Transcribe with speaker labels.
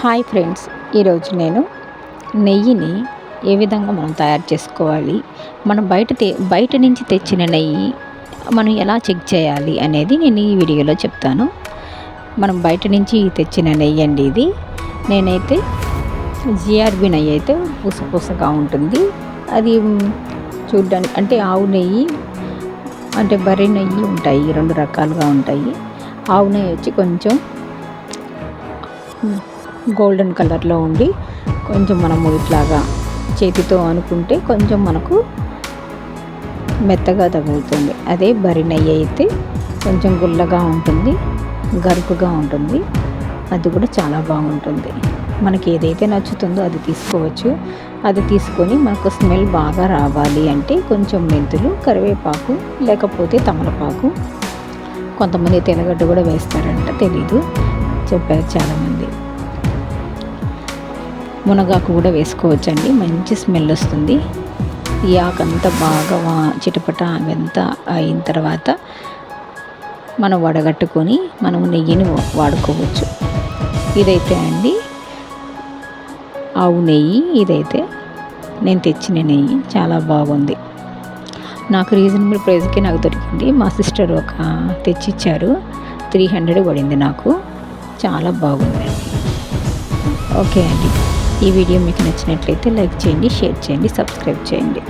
Speaker 1: Hi friends, ఈరోజు నేను నెయ్యిని ఏ విధంగా మనం తయారు చేసుకోవాలి, మనం బయట నుంచి తెచ్చిన నెయ్యి మనం ఎలా చెక్ చేయాలి అనేది నేను ఈ వీడియోలో చెప్తాను. మనం బయట నుంచి తెచ్చిన నెయ్యి అండి ఇది. నేనైతే జిఆర్బి నెయ్యి అయితే పూసగా ఉంటుంది. అది చూడ్డానికి అంటే ఆవు నెయ్యి అంటే బర్రె నెయ్యి ఉంటాయి, రెండు రకాలుగా ఉంటాయి. ఆవు నెయ్యి వచ్చి కొంచెం గోల్డెన్ కలర్లో ఉండి కొంచెం మనము ఇట్లాగా చేతితో అనుకుంటే కొంచెం మనకు మెత్తగా తగులుతుంది. అదే బర్రె నెయ్యి అయితే కొంచెం గుల్లగా ఉంటుంది, గరుకుగా ఉంటుంది. అది కూడా చాలా బాగుంటుంది. మనకి ఏదైతే నచ్చుతుందో అది తీసుకోవచ్చు. అది తీసుకొని మనకు స్మెల్ బాగా రావాలి అంటే కొంచెం మెంతులు, కరివేపాకు, లేకపోతే తమలపాకు, కొంతమంది తెల్లగడ్డ కూడా వేస్తారంట, తెలీదు, చెప్పారు చాలామంది. మునగాకు కూడా వేసుకోవచ్చండి, మంచి స్మెల్ వస్తుంది. ఈ ఆకంతా బాగా చిటపట అవంతా అయిన తర్వాత మనం వడగట్టుకొని మనం నెయ్యిని వాడుకోవచ్చు. ఇదైతే అండి ఆవు నెయ్యి. ఇదైతే నేను తెచ్చిన నెయ్యి చాలా బాగుంది. నాకు రీజనబుల్ ప్రైస్కి నాకు దొరికింది. మా సిస్టర్ ఒక తెచ్చిచ్చారు, 300 పడింది నాకు. చాలా బాగుంది. ఓకే అండి, ఈ వీడియో మీకు నచ్చినట్లయితే లైక్ చేయండి, షేర్ చేయండి, సబ్స్క్రైబ్ చేయండి.